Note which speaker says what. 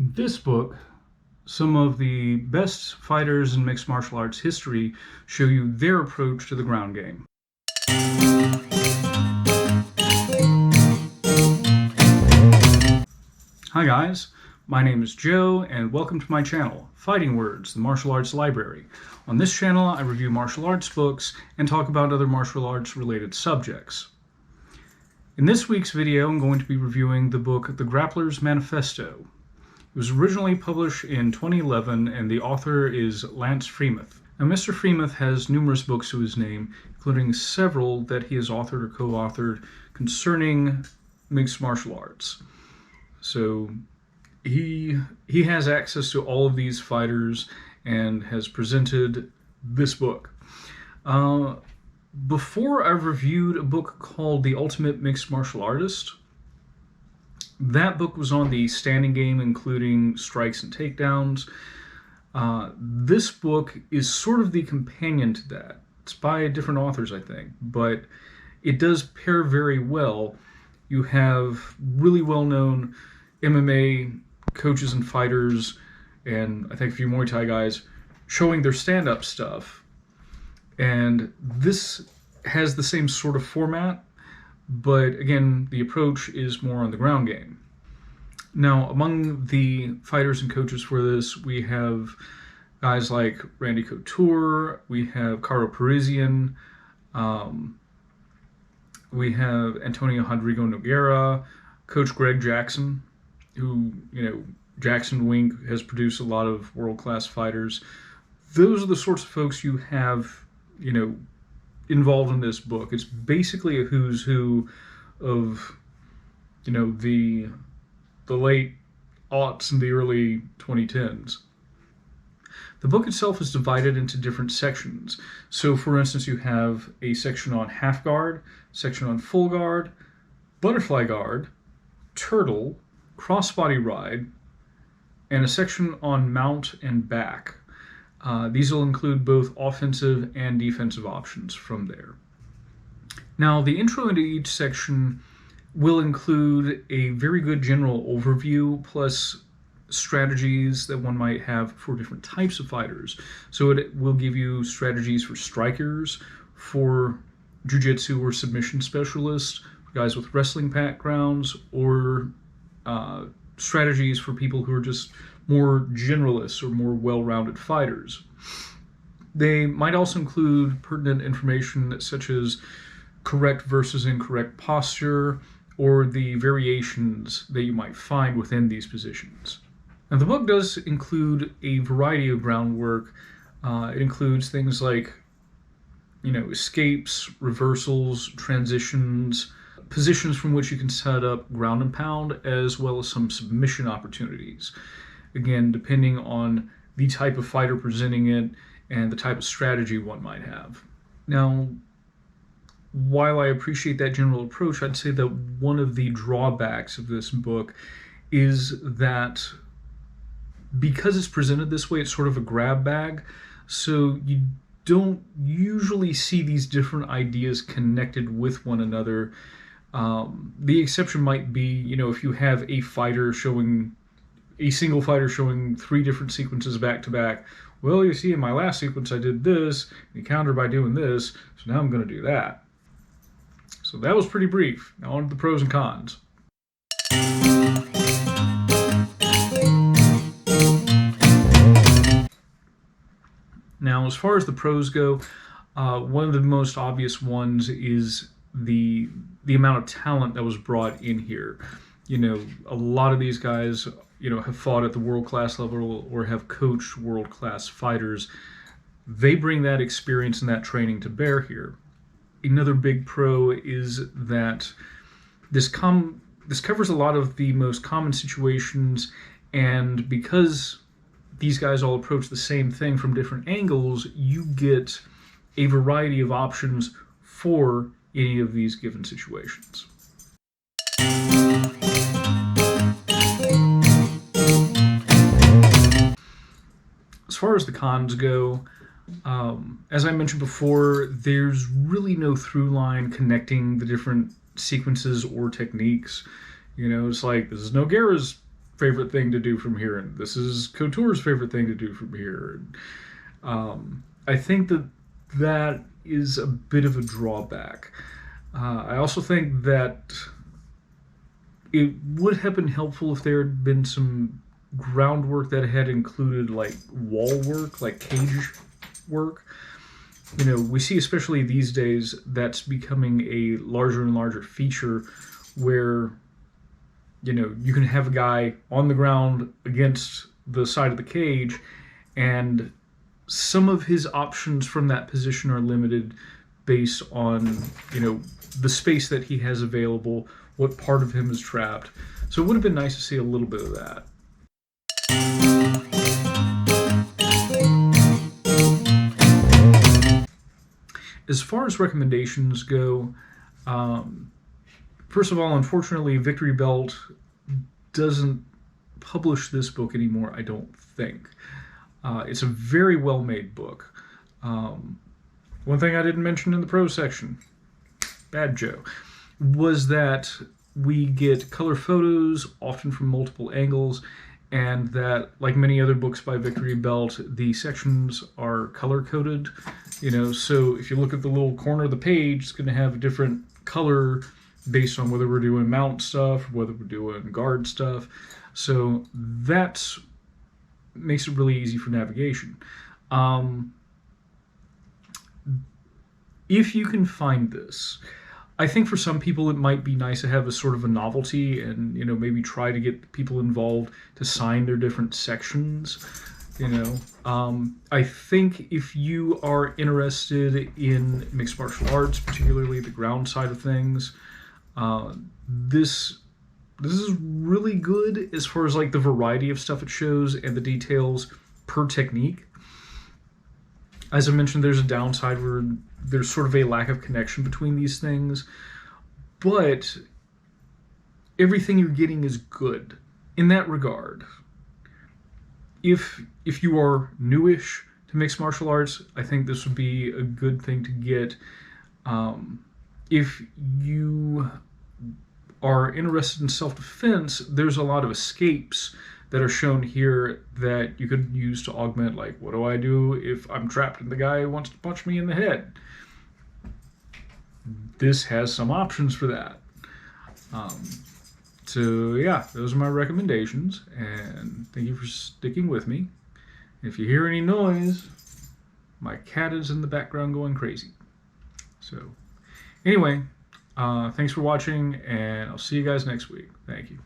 Speaker 1: This book, some of the best fighters in mixed martial arts history show you their approach to the ground game. Hi guys, my name is Joe and welcome to my channel, Fighting Words, the Martial Arts Library. On this channel I review martial arts books and talk about other martial arts related subjects. In this week's video I'm going to be reviewing the book The Grappler's Manifesto. It was originally published in 2011 and the author is Lance Freemuth. Now Mr. Freemuth has numerous books to his name, including several that he has authored or co-authored concerning mixed martial arts. So he has access to all of these fighters and has presented this book. Before I've reviewed a book called The Ultimate Mixed Martial Artist. That book was on the standing game, including strikes and takedowns. This book is sort of the companion to that. It's by different authors, I think, but it does pair very well. You have really well-known MMA coaches and fighters, and I think a few Muay Thai guys, showing their stand-up stuff. And this has the same sort of format, but again, the approach is more on the ground game. Now, among the fighters and coaches for this, we have guys like Randy Couture, we have Caro Parisian, we have Antonio Rodrigo Nogueira, Coach Greg Jackson, who, Jackson Wink has produced a lot of world-class fighters. Those are the sorts of folks you have, involved in this book. It's basically a who's who of, the late aughts and the early 2010s. The book itself is divided into different sections. So for instance, you have a section on half guard, section on full guard, butterfly guard, turtle, crossbody ride, and a section on mount and back. These will include both offensive and defensive options from there. Now, the intro into each section will include a very good general overview, plus strategies that one might have for different types of fighters. So it will give you strategies for strikers, for jiu-jitsu or submission specialists, for guys with wrestling backgrounds, or strategies for people who are just more generalists or more well-rounded fighters. They might also include pertinent information such as correct versus incorrect posture, or the variations that you might find within these positions. Now, the book does include a variety of groundwork. It includes things like, escapes, reversals, transitions, positions from which you can set up ground and pound, as well as some submission opportunities. Again, depending on the type of fighter presenting it and the type of strategy one might have. Now, while I appreciate that general approach, I'd say that one of the drawbacks of this book is that because it's presented this way, it's sort of a grab bag, so you don't usually see these different ideas connected with one another. The exception might be, if you have a single fighter showing three different sequences back to back. Well, you see, in my last sequence I did this, and you counter by doing this, so now I'm going to do that. So that was pretty brief. Now on to the pros and cons. Now, as far as the pros go, one of the most obvious ones is the amount of talent that was brought in here. A lot of these guys, have fought at the world-class level or have coached world-class fighters. They bring that experience and that training to bear here. Another big pro is that this covers a lot of the most common situations, and because these guys all approach the same thing from different angles, you get a variety of options for any of these given situations. As far as the cons go, as I mentioned before, there's really no through line connecting the different sequences or techniques. It's like, this is Nogueira's favorite thing to do from here, and this is Couture's favorite thing to do from here. I think that is a bit of a drawback. I also think that it would have been helpful if there had been some groundwork that had included like wall work, like cage work. We see, especially these days, that's becoming a larger and larger feature where, you can have a guy on the ground against the side of the cage, and some of his options from that position are limited based on, the space that he has available, what part of him is trapped. So it would have been nice to see a little bit of that. As far as recommendations go, first of all, unfortunately, Victory Belt doesn't publish this book anymore, I don't think. It's a very well-made book. One thing I didn't mention in the prose section, bad Joe, was that we get color photos, often from multiple angles, and that, like many other books by Victory Belt, the sections are color-coded. So if you look at the little corner of the page, it's going to have a different color based on whether we're doing mount stuff, whether we're doing guard stuff. So that makes it really easy for navigation. If you can find this, I think for some people it might be nice to have a sort of a novelty and, maybe try to get people involved to sign their different sections. I think if you are interested in mixed martial arts, particularly the ground side of things, this is really good as far as like the variety of stuff it shows and the details per technique. As I mentioned, there's a downside where there's sort of a lack of connection between these things, but everything you're getting is good in that regard. If you are newish to mixed martial arts, I think this would be a good thing to get. If you are interested in self-defense, there's a lot of escapes that are shown here that you could use to augment, like, what do I do if I'm trapped and the guy wants to punch me in the head? This has some options for that. So yeah, those are my recommendations, and thank you for sticking with me. If you hear any noise, my cat is in the background going crazy. So anyway, thanks for watching, and I'll see you guys next week. Thank you.